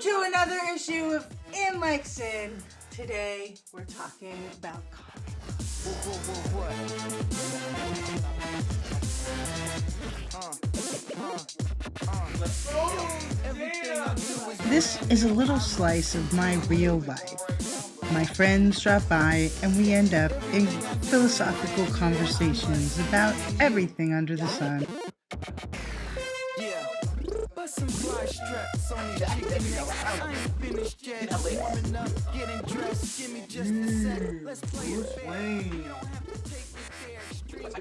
to another issue of In Like Cyn. Today we're talking about comics. This is a little slice of my real life. My friends drop by and we end up in philosophical conversations about everything under the sun. Some fly straps on these chicken necks. I ain't finished yet. Warming up, getting dressed. Give me just a sec. Let's play it fair. You don't have to take me there. Extreme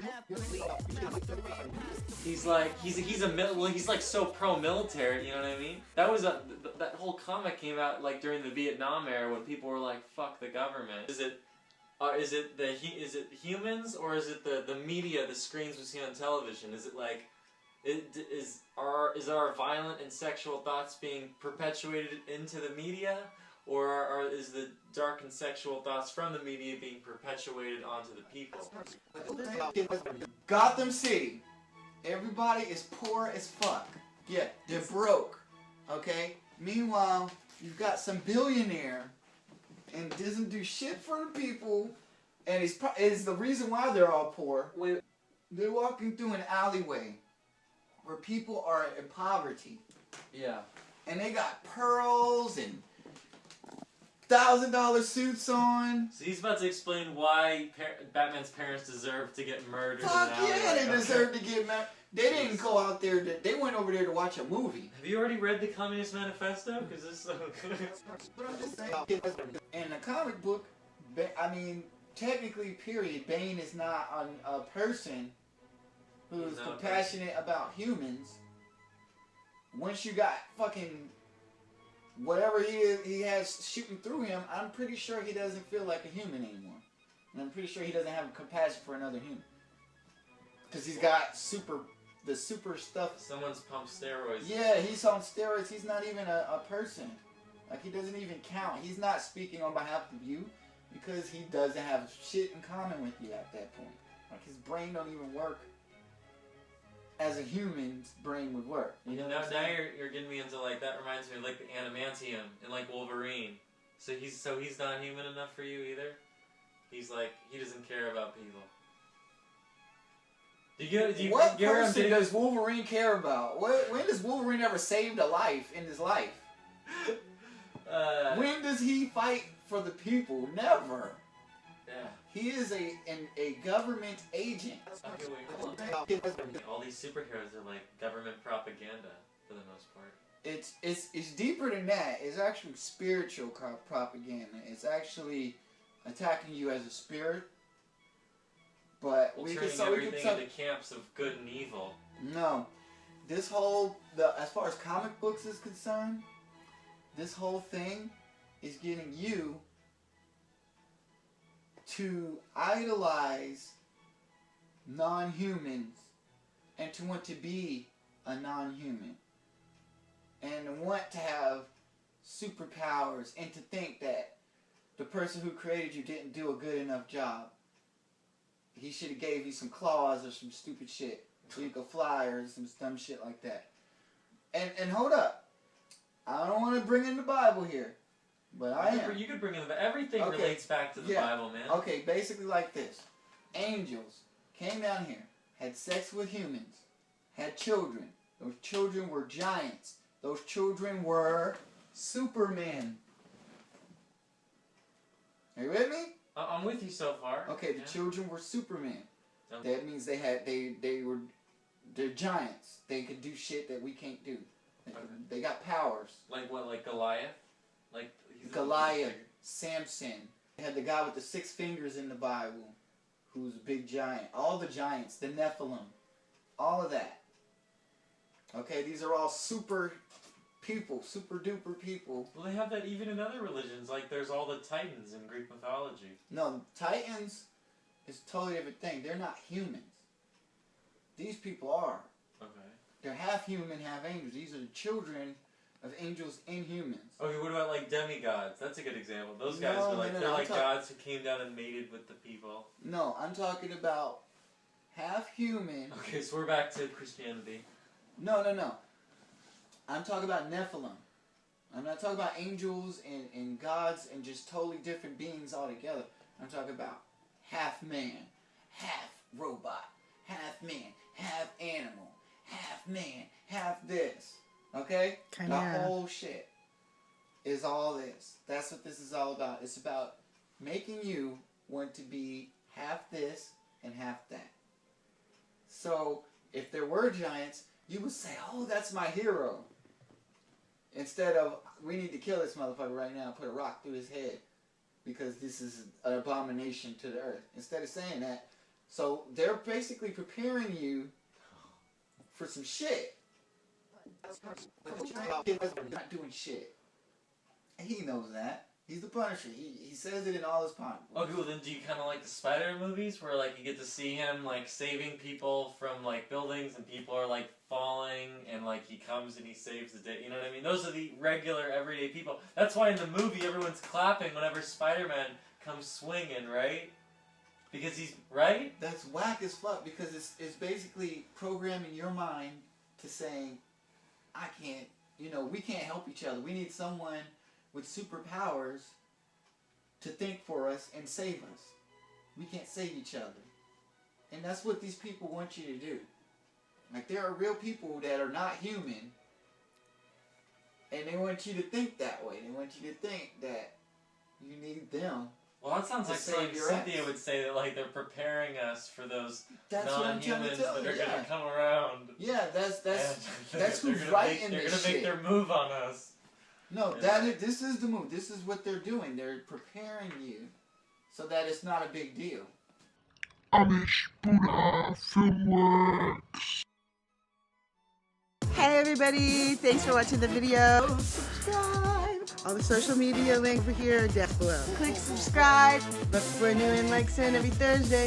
athlete. He's like so pro-military, you know what I mean? That was that whole comic came out like during the Vietnam era when people were like, "Fuck the government." Is it humans or is it the media, the screens we see on television? Is it like is our violent and sexual thoughts being perpetuated into the media, or is the dark and sexual thoughts from the media being perpetuated onto the people? Gotham City. Everybody is poor as fuck. Yeah, they're broke. Okay? Meanwhile, you've got some billionaire and doesn't do shit for the people, and is the reason why they're all poor. They're walking through an alleyway where people are in poverty. Yeah. And they got pearls and $1,000 suits on. So he's about to explain why Batman's parents deserve to get murdered. Fuck yeah, they deserve to get murdered. They didn't go out there, they went over there to watch a movie. Have you already read the Communist Manifesto? Because it's so good. But I'm just saying, in the comic book, I mean, technically, period, Bane is not a person who's compassionate about humans. Once you got fucking whatever he has shooting through him, I'm pretty sure he doesn't feel like a human anymore. And I'm pretty sure he doesn't have compassion for another human. Because he's got the super stuff. Someone's pumped steroids. Yeah, he's on steroids. He's not even a person. Like, he doesn't even count. He's not speaking on behalf of you because he doesn't have shit in common with you at that point. Like, his brain don't even work as a human's brain would work. You know now you're getting me into, like, that reminds me of like the adamantium in like Wolverine. So he's not human enough for you either. He's like, he doesn't care about people. What person does Wolverine care about? When does Wolverine ever saved a life in his life? When does he fight for the people? Never. Yeah. He is a government agent. All these superheroes are like government propaganda for the most part. It's deeper than that. It's actually spiritual propaganda. It's actually attacking you as a spirit. But turning everything into camps of good and evil. No, this whole as far as comic books is concerned, this whole thing is getting you to idolize non-humans and to want to be a non-human and want to have superpowers and to think that the person who created you didn't do a good enough job. He should have gave you some claws or some stupid shit so you could fly or some dumb shit like that. And hold up. I don't want to bring in the Bible here. But You could bring in everything relates back to the Bible, man. Okay, basically like this. Angels came down here, had sex with humans, had children. Those children were giants. Those children were Supermen. Are you with me? I'm with you so far. Okay, the children were Supermen. That means they're giants. They could do shit that we can't do. They got powers. Like what? Like Goliath? Like Goliath, Samson. They had the guy with the 6 fingers in the Bible, who's a big giant. All the giants, the Nephilim, all of that. Okay, these are all super people, super duper people. Well, they have that even in other religions. Like there's all the Titans in Greek mythology. No, Titans is a totally different thing. They're not humans. These people are. Okay. They're half human, half angels. These are the children of angels and humans. Okay, what about like demigods? That's a good example. Those guys are like they're like gods who came down and mated with the people. No, I'm talking about half human. Okay, so we're back to Christianity. No. I'm talking about Nephilim. I'm not talking about angels and gods and just totally different beings altogether. I'm talking about half man, half robot, half man, half animal, half man, half this. Okay? The whole shit is all this. That's what this is all about. It's about making you want to be half this and half that. So, if there were giants, you would say, oh, that's my hero. Instead of, we need to kill this motherfucker right now and put a rock through his head because this is an abomination to the earth. Instead of saying that, so they're basically preparing you for some shit. Not doing shit. And he knows that. He's the Punisher. He says it in all his comic books. Okay, well then do you kind of like the Spider movies where like you get to see him like saving people from like buildings and people are like falling and like he comes and he saves the day, you know what I mean? Those are the regular everyday people. That's why in the movie everyone's clapping whenever Spider-Man comes swinging, right? Because he's, right? That's whack as fuck because it's basically programming your mind to saying, I can't, we can't help each other. We need someone with superpowers to think for us and save us. We can't save each other. And that's what these people want you to do. Like, there are real people that are not human, and they want you to think that way. They want you to think that you need them. Well, that sounds like something Cynthia would say, that like they're preparing us for those non-humans that are going to come around. Yeah, that's who's right in this shit. They're going to make their move on us. No, this is the move. This is what they're doing. They're preparing you so that it's not a big deal. Amish Buddha Filmworks. Hey everybody, thanks for watching the video. Subscribe. All the social media links over here are down below. Click subscribe. Look for a new In Like Cyn every Thursday.